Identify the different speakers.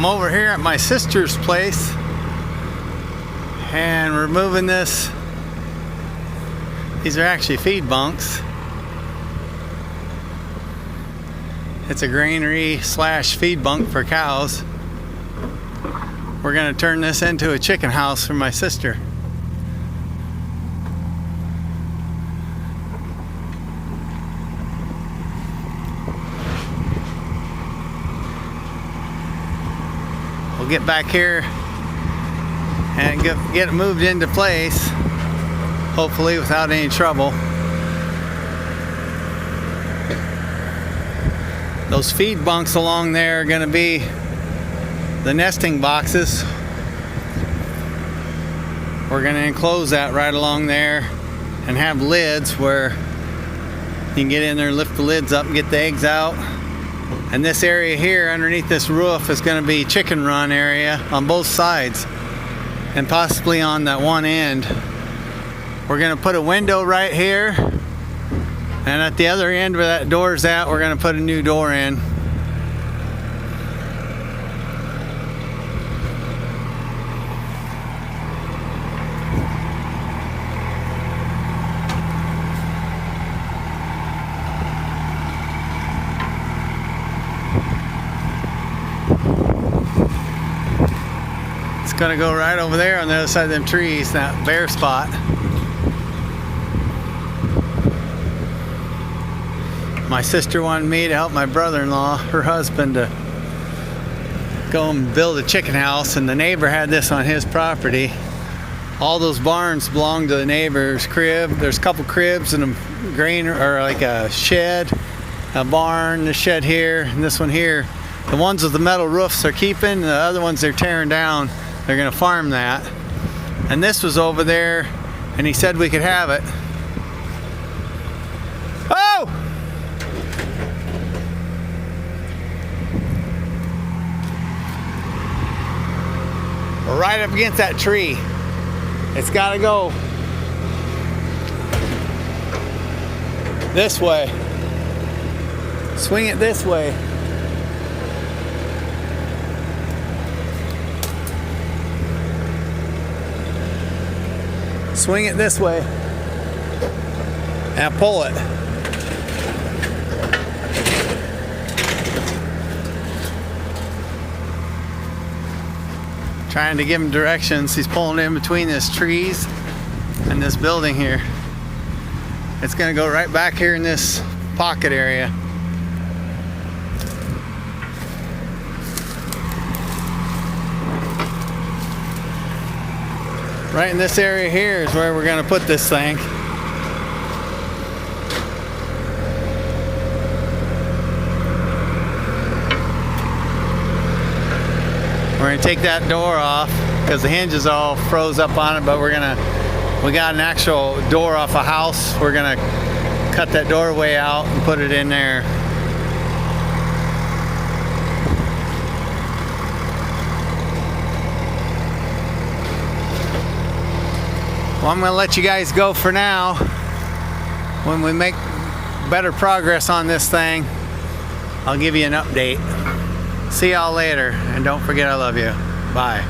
Speaker 1: I'm over here at my sister's place and we're moving this. These are actually feed bunks. It's a granary slash feed bunk for cows. We're gonna turn this into a chicken house for my sister. We'll get back here and get it moved into place, hopefully without any trouble. Those feed bunks along there are going to be the nesting boxes. We're going to enclose that right along there and have lids where you can get in there, lift the lids up and get the eggs out. And this area here underneath this roof is going to be chicken run area on both sides and possibly on that one end. We're going to put a window right here, and at the other end where that door's at, we're going to put a new door in. It's gonna go right over there on the other side of them trees, that bare spot. My sister wanted me to help my brother-in-law, her husband, to go and build a chicken house, and the neighbor had this on his property. All those barns belong to the neighbor's crib. There's a couple cribs and a grain, or like a shed, a barn, the shed here, and this one here. The ones with the metal roofs are keeping, the other ones they're tearing down. They're gonna farm that. And this was over there, and he said we could have it. Oh! We're right up against that tree. It's gotta go this way. Swing it this way. Swing it this way and pull it. Trying to give him directions. He's pulling in between these trees and this building here. It's gonna go right back here in this pocket area. Right in this area here is where we're going to put this thing. We're going to take that door off because the hinge is all froze up on it, but we got an actual door off a house. We're going to cut that doorway out and put it in there. Well, I'm going to let you guys go for now. When we make better progress on this thing, I'll give you an update. See y'all later, and don't forget I love you. Bye.